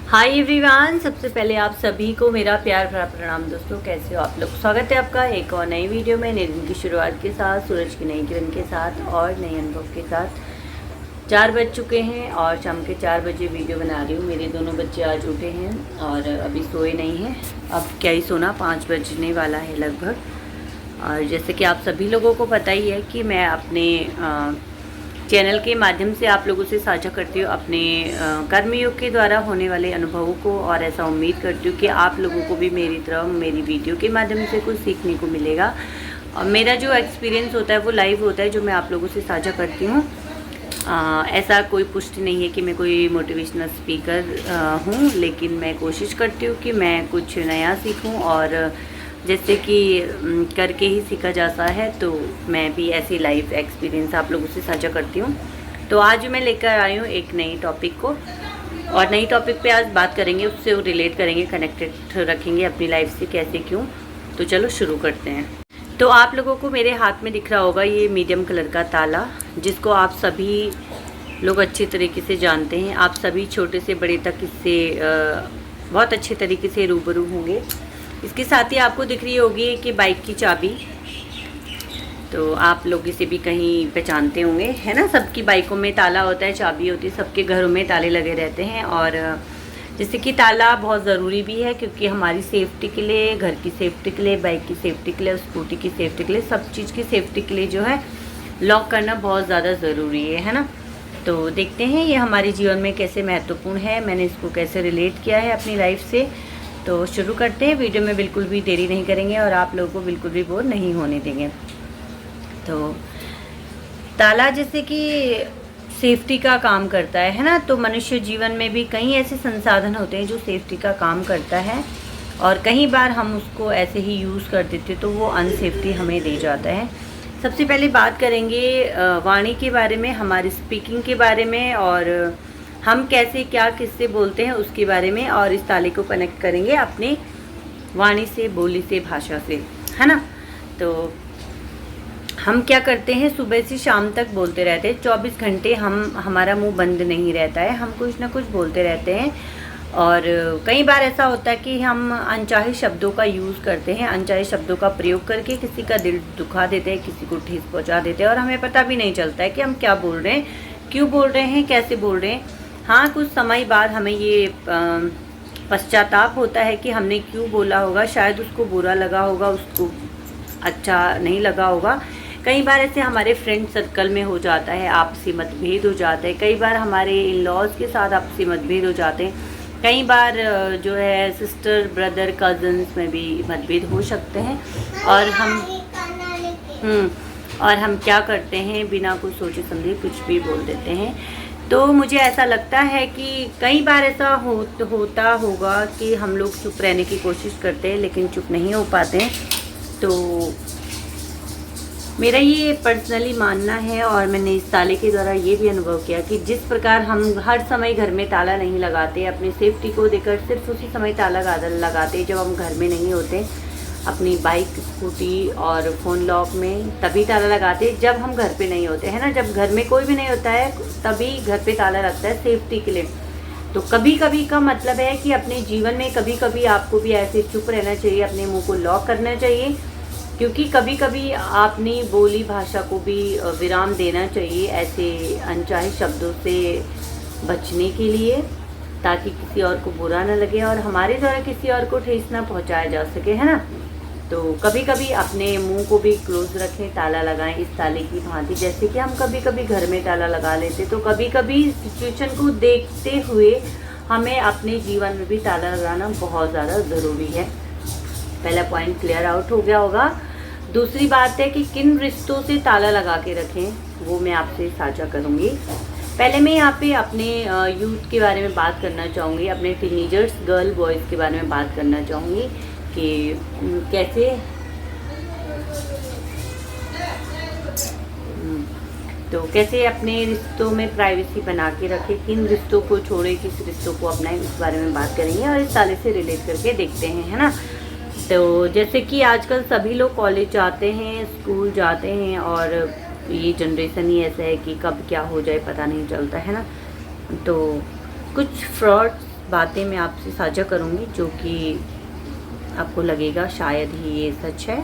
Hi everyone, सबसे पहले आप सभी को मेरा प्यार भरा प्रणाम। दोस्तों, कैसे हो आप लोग? स्वागत है आपका एक और नई वीडियो में, नए दिन की शुरुआत के साथ, सूरज की नई किरण के साथ और नए अनुभव के साथ। 4 बज चुके हैं और शाम के 4 बजे वीडियो बना रही हूँ। मेरे दोनों बच्चे आज उठे हैं और अभी सोए नहीं हैं। अब क्या ही सोना, 5 बजने वाला है लगभग। और जैसे कि आप सभी लोगों को पता ही है कि मैं अपने चैनल के माध्यम से आप लोगों से साझा करती हूँ अपने कर्मयोग के द्वारा होने वाले अनुभवों को, और ऐसा उम्मीद करती हूँ कि आप लोगों को भी मेरी तरह मेरी वीडियो के माध्यम से कुछ सीखने को मिलेगा। और मेरा जो एक्सपीरियंस होता है वो लाइव होता है, जो मैं आप लोगों से साझा करती हूँ। ऐसा कोई पुष्टि नहीं है कि मैं कोई मोटिवेशनल स्पीकर हूँ, लेकिन मैं कोशिश करती हूँ कि मैं कुछ नया सीखूँ, और जैसे कि करके ही सीखा जाता है, तो मैं भी ऐसी लाइफ एक्सपीरियंस आप लोगों से साझा करती हूँ। तो आज मैं लेकर आई हूँ एक नई टॉपिक को, और नई टॉपिक पे आज बात करेंगे, उससे वो रिलेट करेंगे, कनेक्टेड रखेंगे अपनी लाइफ से, कैसे क्यों। तो चलो शुरू करते हैं। तो आप लोगों को मेरे हाथ में दिख रहा होगा ये मीडियम कलर का ताला, जिसको आप सभी लोग अच्छे तरीके से जानते हैं। आप सभी छोटे से बड़े तक इससे बहुत अच्छे तरीके से रूबरू होंगे। इसके साथ ही आपको दिख रही होगी कि बाइक की चाबी, तो आप लोग इसे भी कहीं पहचानते होंगे, है ना। सबकी बाइकों में ताला होता है, चाबी होती है, सबके घरों में ताले लगे रहते हैं। और जैसे कि ताला बहुत ज़रूरी भी है, क्योंकि हमारी सेफ्टी के लिए, घर की सेफ्टी के लिए, बाइक की सेफ्टी के लिए, स्कूटी की सेफ्टी के लिए, सब चीज़ की सेफ्टी के लिए जो है लॉक करना बहुत ज़्यादा ज़रूरी है ना। तो देखते हैं ये हमारे जीवन में कैसे महत्वपूर्ण है, मैंने इसको कैसे रिलेट किया है अपनी लाइफ से। तो शुरू करते हैं। वीडियो में बिल्कुल भी देरी नहीं करेंगे और आप लोगों को बिल्कुल भी बोर नहीं होने देंगे। तो ताला जैसे कि सेफ्टी का काम करता है ना। तो मनुष्य जीवन में भी कई ऐसे संसाधन होते हैं जो सेफ्टी का काम करता है, और कई बार हम उसको ऐसे ही यूज़ कर देते तो वो अनसेफ्टी हमें दे जाता है। सबसे पहले बात करेंगे वाणी के बारे में, हमारी स्पीकिंग के बारे में, और हम कैसे क्या किससे बोलते हैं उसके बारे में, और इस ताले को कनेक्ट करेंगे अपने वाणी से, बोली से, भाषा से, है ना। तो हम क्या करते हैं, सुबह से शाम तक बोलते रहते हैं, 24 घंटे हमारा मुंह बंद नहीं रहता है, हम कुछ ना कुछ बोलते रहते हैं। और कई बार ऐसा होता है कि हम अनचाहे शब्दों का यूज़ करते हैं, अनचाहे शब्दों का प्रयोग करके किसी का दिल दुखा देते हैं, किसी को ठेस पहुंचा देते हैं, और हमें पता भी नहीं चलता है कि हम क्या बोल रहे हैं, क्यों बोल रहे हैं, कैसे बोल रहे हैं। हाँ, कुछ समय बाद हमें ये पश्चाताप होता है कि हमने क्यों बोला होगा, शायद उसको बुरा लगा होगा, उसको अच्छा नहीं लगा होगा। कई बार ऐसे हमारे फ्रेंड सर्कल में हो जाता है, आपसी मतभेद हो जाते हैं। कई बार हमारे इन लॉज के साथ आपसी मतभेद हो जाते हैं। कई बार जो है सिस्टर ब्रदर कज़न्स में भी मतभेद हो सकते हैं, और हम क्या करते हैं, बिना कुछ सोचे समझे कुछ भी बोल देते हैं। तो मुझे ऐसा लगता है कि कई बार ऐसा होता होगा कि हम लोग चुप रहने की कोशिश करते हैं, लेकिन चुप नहीं हो पाते हैं। तो मेरा ये पर्सनली मानना है, और मैंने इस ताले के द्वारा ये भी अनुभव किया कि जिस प्रकार हम हर समय घर में ताला नहीं लगाते, अपनी सेफ्टी को देकर सिर्फ उसी समय ताला लगाते जब हम घर में नहीं होते, अपनी बाइक, स्कूटी और फ़ोन लॉक में तभी ताला लगाते जब हम घर पे नहीं होते, है ना। जब घर में कोई भी नहीं होता है तभी घर पे ताला लगता है सेफ्टी के लिए। तो कभी कभी का मतलब है कि अपने जीवन में कभी कभी आपको भी ऐसे चुप रहना चाहिए, अपने मुंह को लॉक करना चाहिए, क्योंकि कभी कभी अपनी बोली भाषा को भी विराम देना चाहिए, ऐसे अनचाहे शब्दों से बचने के लिए, ताकि किसी और को बुरा ना लगे और हमारे द्वारा किसी और को ठेस ना पहुंचाया जा सके, है ना। तो कभी कभी अपने मुंह को भी क्लोज रखें, ताला लगाएं इस ताले की भांति। जैसे कि हम कभी कभी घर में ताला लगा लेते, तो कभी कभी सिचुएशन को देखते हुए हमें अपने जीवन में भी ताला लगाना बहुत ज़्यादा ज़रूरी है। पहला पॉइंट क्लियर आउट हो गया होगा। दूसरी बात है कि किन रिश्तों से ताला लगा के रखें, वो मैं आपसे साझा करूँगी। पहले मैं यहाँ पे अपने यूथ के बारे में बात करना चाहूँगी, अपने टीनेजर्स, गर्ल बॉयज़ के बारे में बात करना चाहूँगी कि कैसे अपने रिश्तों में प्राइवेसी बना के रखें, किन रिश्तों को छोड़े, किस रिश्तों को अपनाएं, इस बारे में बात करेंगे, और इस ताले से रिलेट करके देखते हैं, है ना। तो जैसे कि आजकल सभी लोग कॉलेज जाते हैं, स्कूल जाते हैं, और ये जनरेशन ही ऐसा है कि कब क्या हो जाए पता नहीं चलता, है ना। तो कुछ फ्रॉड बातें मैं आपसे साझा करूँगी जो कि आपको लगेगा शायद ही ये सच है।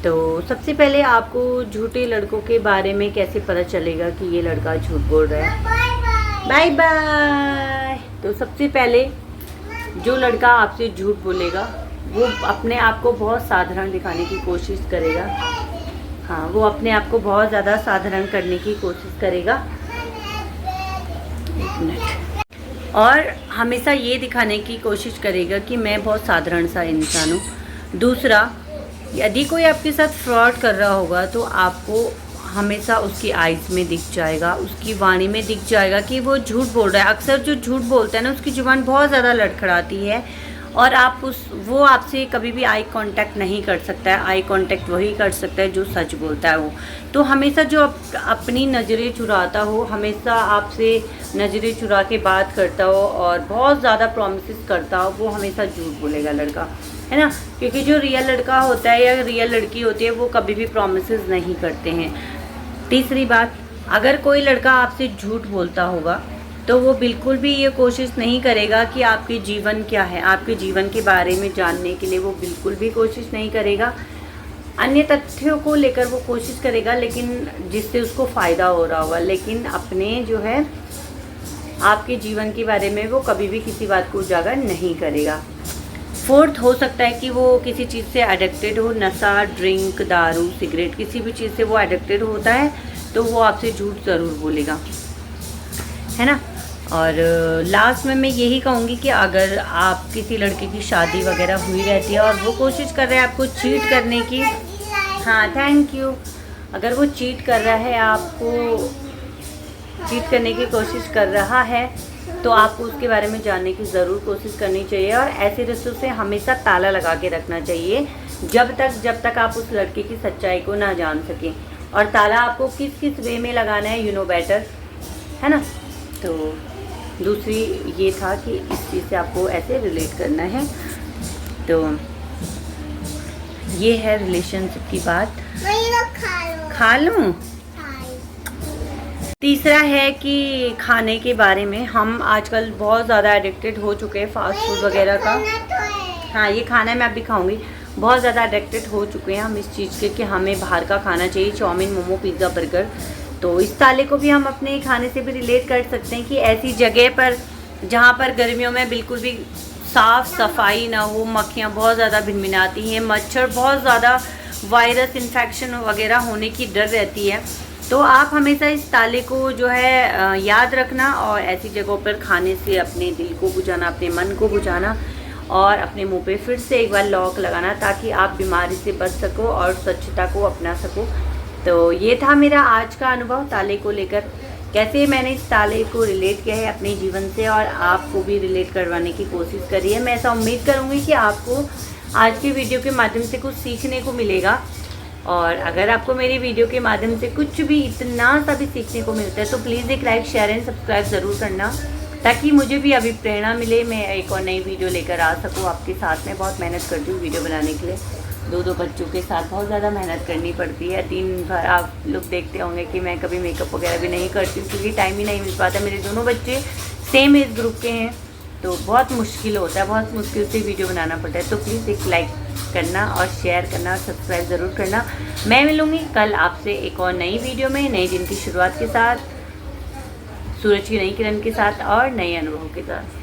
तो सबसे पहले आपको झूठे लड़कों के बारे में कैसे पता चलेगा कि ये लड़का झूठ बोल रहा है। Bye bye. तो सबसे पहले जो लड़का आपसे झूठ बोलेगा वो अपने आप को बहुत साधारण दिखाने की कोशिश करेगा। हाँ, वो अपने आप को बहुत ज़्यादा साधारण करने की कोशिश करेगा। एक मिनट। और हमेशा ये दिखाने की कोशिश करेगा कि मैं बहुत साधारण सा इंसान हूँ। दूसरा, यदि कोई आपके साथ फ्रॉड कर रहा होगा तो आपको हमेशा उसकी आइज़ में दिख जाएगा, उसकी वाणी में दिख जाएगा कि वो झूठ बोल रहा है। अक्सर जो झूठ बोलता है ना, उसकी जुबान बहुत ज़्यादा लड़खड़ाती है और वो आपसे कभी भी आई कांटेक्ट नहीं कर सकता है। आई कांटेक्ट वही कर सकता है जो सच बोलता है वो। तो हमेशा जो अपनी नज़रें चुराता हो, हमेशा आपसे नज़रें चुरा के बात करता हो और बहुत ज़्यादा प्रॉमिसेस करता हो, वो हमेशा झूठ बोलेगा लड़का, है ना। क्योंकि जो रियल लड़का होता है या रियल लड़की होती है वो कभी भी प्रॉमिसेस नहीं करते हैं। तीसरी बात, अगर कोई लड़का आपसे झूठ बोलता होगा तो वो बिल्कुल भी ये कोशिश नहीं करेगा कि आपके जीवन क्या है, आपके जीवन के बारे में जानने के लिए वो बिल्कुल भी कोशिश नहीं करेगा। अन्य तथ्यों को लेकर वो कोशिश करेगा लेकिन जिससे उसको फ़ायदा हो रहा होगा, लेकिन अपने जो है आपके जीवन के बारे में वो कभी भी किसी बात को उजागर नहीं करेगा। फोर्थ, हो सकता है कि वो किसी चीज़ से एडिक्टेड हो, नशा, ड्रिंक, दारू, सिगरेट, किसी भी चीज़ से वो एडिक्टेड होता है तो वो आपसे झूठ ज़रूर बोलेगा, है ना। और लास्ट में मैं यही कहूँगी कि अगर आप किसी लड़के की शादी वगैरह हुई रहती है और वो कोशिश कर रहा है आपको चीट करने की, हाँ थैंक यू, अगर वो चीट कर रहा है, आपको चीट करने की कोशिश कर रहा है तो आपको उसके बारे में जानने की ज़रूर कोशिश करनी चाहिए। और ऐसे रिश्तों से हमेशा ताला लगा के रखना चाहिए जब तक आप उस लड़के की सच्चाई को ना जान सकें। और ताला आपको किस किस वे में लगाना है, यू नो बेटर, है ना। तो दूसरी ये था कि इस चीज़ से आपको ऐसे रिलेट करना है। तो ये है रिलेशनशिप की बात। खा लूँ। तीसरा है कि खाने के बारे में हम आजकल बहुत ज़्यादा एडिक्टेड हो चुके हैं फास्ट फूड वगैरह का। हाँ, ये खाना मैं अभी खाऊंगी। बहुत ज़्यादा एडिक्टेड हो चुके हैं हम इस चीज़ के कि हमें बाहर का खाना चाहिए, चाउमीन, मोमो, पिज़्ज़ा, बर्गर। तो इस ताले को भी हम अपने खाने से भी रिलेट कर सकते हैं कि ऐसी जगह पर जहाँ पर गर्मियों में बिल्कुल भी साफ़ सफाई ना हो, मक्खियाँ बहुत ज़्यादा भिनभिनाती हैं, मच्छर बहुत ज़्यादा, वायरस इन्फेक्शन वगैरह होने की डर रहती है। तो आप हमेशा इस ताले को जो है याद रखना और ऐसी जगहों पर खाने से अपने दिल को बुझाना, अपने मन को बुझाना और अपने मुंह पे फिर से एक बार लॉक लगाना ताकि आप बीमारी से बच सको और स्वच्छता को अपना सको। तो ये था मेरा आज का अनुभव ताले को लेकर, कैसे मैंने इस ताले को रिलेट किया है अपने जीवन से और आपको भी रिलेट करवाने की कोशिश करी है। मैं ऐसा उम्मीद करूँगी कि आपको आज की वीडियो के माध्यम से कुछ सीखने को मिलेगा। और अगर आपको मेरी वीडियो के माध्यम से कुछ भी इतना सा भी सीखने को मिलता है तो प्लीज़ एक लाइक, शेयर एंड सब्सक्राइब ज़रूर करना ताकि मुझे भी अभी प्रेरणा मिले, मैं एक और नई वीडियो लेकर आ सकूँ आपके साथ में। बहुत मेहनत करती हूँ वीडियो बनाने के लिए, दो बच्चों के साथ बहुत ज़्यादा मेहनत करनी पड़ती है। दिन भर आप लोग देखते होंगे कि मैं कभी मेकअप वगैरह भी नहीं करती हूँ क्योंकि टाइम ही नहीं मिल पाता। मेरे दोनों बच्चे सेम एज ग्रुप के हैं तो बहुत मुश्किल होता है, बहुत मुश्किल से वीडियो बनाना पड़ता है। तो प्लीज़ एक लाइक करना और शेयर करना और सब्सक्राइब ज़रूर करना। मैं मिलूँगी कल आपसे एक और नई वीडियो में, नए दिन की शुरुआत के साथ, सूरज की नई किरण के साथ और नए अनुभव के साथ।